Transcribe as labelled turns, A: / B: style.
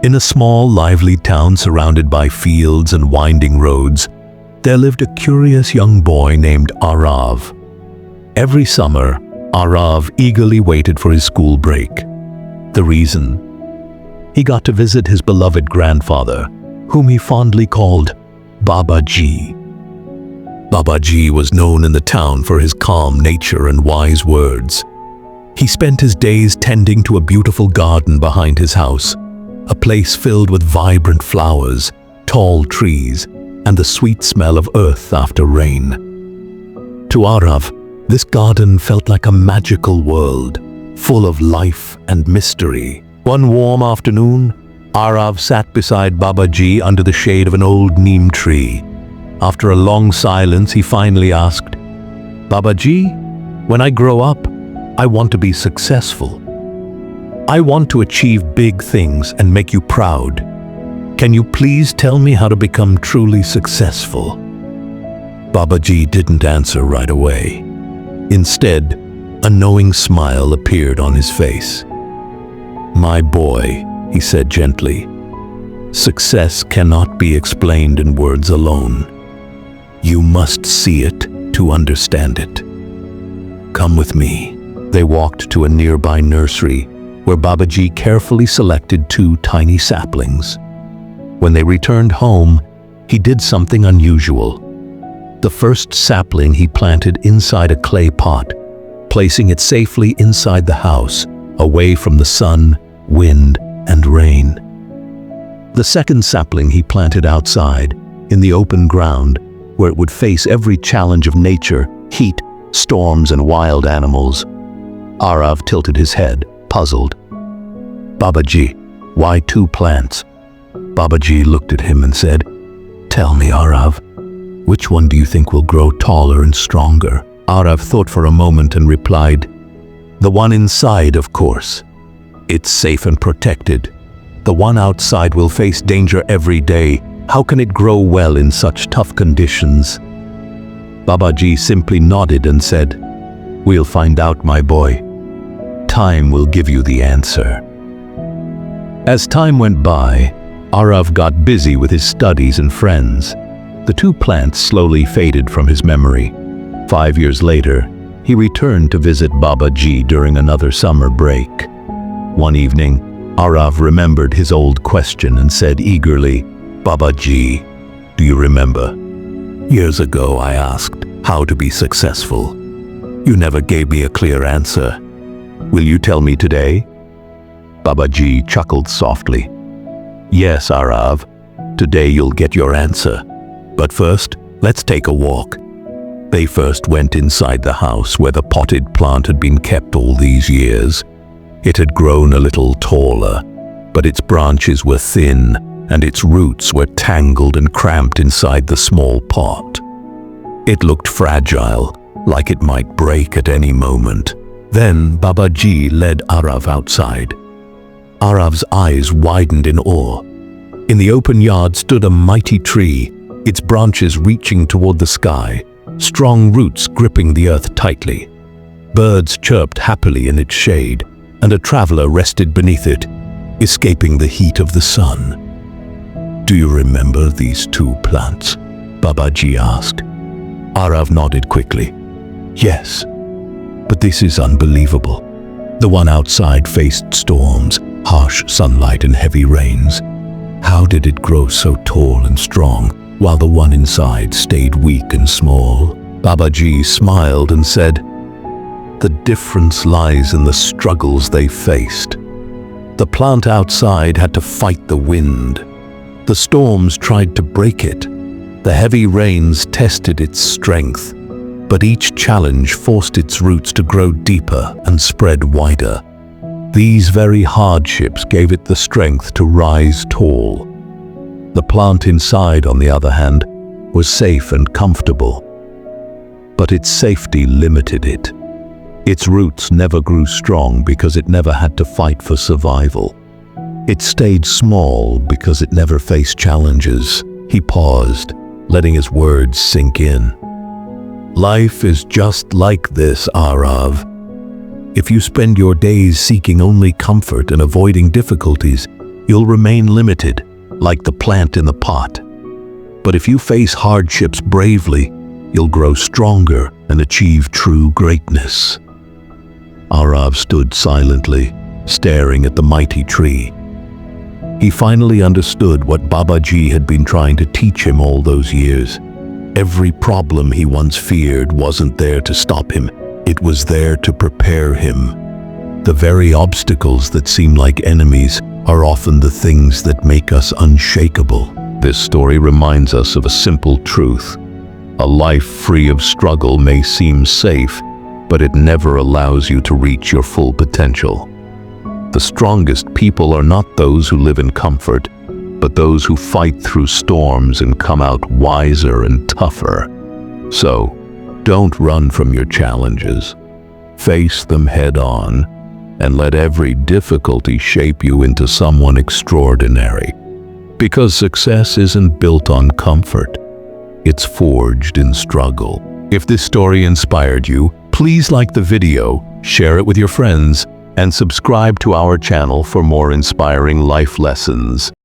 A: In a small, lively town surrounded by fields and winding roads, there lived a curious young boy named Arav. Every summer, Arav eagerly waited for his school break. The reason? He got to visit his beloved grandfather, whom he fondly called Babaji. Babaji was known in the town for his calm nature and wise words. He spent his days tending to a beautiful garden behind his house, a place filled with vibrant flowers, tall trees, and the sweet smell of earth after rain. To Arav, this garden felt like a magical world, full of life and mystery. One warm afternoon, Arav sat beside Babaji under the shade of an old neem tree. After a long silence, he finally asked, "Babaji, when I grow up, I want to be successful. I want to achieve big things and make you proud. Can you please tell me how to become truly successful?" Babaji didn't answer right away. Instead, a knowing smile appeared on his face. "My boy," he said gently, "success cannot be explained in words alone. You must see it to understand it. Come with me." They walked to a nearby nursery where Babaji carefully selected 2 tiny saplings. When they returned home, he did something unusual. The first sapling he planted inside a clay pot, placing it safely inside the house, away from the sun, wind, and rain. The second sapling he planted outside, in the open ground, where it would face every challenge of nature, heat, storms, and wild animals. Arav tilted his head, puzzled. "Babaji, why 2 plants?" Babaji looked at him and said, "Tell me, Arav, which one do you think will grow taller and stronger?" Arav thought for a moment and replied, "The one inside, of course. It's safe and protected. The one outside will face danger every day. How can it grow well in such tough conditions?" Babaji simply nodded and said, "We'll find out, my boy. Time will give you the answer." As time went by, Arav got busy with his studies and friends. The 2 plants slowly faded from his memory. 5 years later, he returned to visit Babaji during another summer break. One evening, Arav remembered his old question and said eagerly, "Babaji, do you remember? Years ago I asked how to be successful. You never gave me a clear answer. Will you tell me today?" Babaji chuckled softly. "Yes, Arav, today you'll get your answer. But first, let's take a walk." They first went inside the house where the potted plant had been kept all these years. It had grown a little taller, but its branches were thin and its roots were tangled and cramped inside the small pot. It looked fragile, like it might break at any moment. Then Babaji led Arav outside. Arav's eyes widened in awe. In the open yard stood a mighty tree, its branches reaching toward the sky, strong roots gripping the earth tightly. Birds chirped happily in its shade, and a traveler rested beneath it, escaping the heat of the sun. "Do you remember these 2 plants?" Babaji asked. Arav nodded quickly. "Yes, but this is unbelievable. The one outside faced storms, harsh sunlight, and heavy rains. How did it grow so tall and strong, while the one inside stayed weak and small?" Babaji smiled and said, "The difference lies in the struggles they faced. The plant outside had to fight the wind. The storms tried to break it. The heavy rains tested its strength. But each challenge forced its roots to grow deeper and spread wider. These very hardships gave it the strength to rise tall. The plant inside, on the other hand, was safe and comfortable. But its safety limited it. Its roots never grew strong because it never had to fight for survival. It stayed small because it never faced challenges." He paused, letting his words sink in. "Life is just like this, Arav. If you spend your days seeking only comfort and avoiding difficulties, you'll remain limited, like the plant in the pot. But if you face hardships bravely, you'll grow stronger and achieve true greatness. Arav stood silently, staring at the mighty tree. He finally understood what Babaji had been trying to teach him all those years. Every problem he once feared wasn't there to stop him. It was there to prepare him. The very obstacles that seem like enemies are often the things that make us unshakable. This story reminds us of a simple truth. A life free of struggle may seem safe, but it never allows you to reach your full potential. The strongest people are not those who live in comfort, but those who fight through storms and come out wiser and tougher. So, don't run from your challenges. Face them head on, and let every difficulty shape you into someone extraordinary. Because success isn't built on comfort, it's forged in struggle. If this story inspired you, please like the video, share it with your friends, and subscribe to our channel for more inspiring life lessons.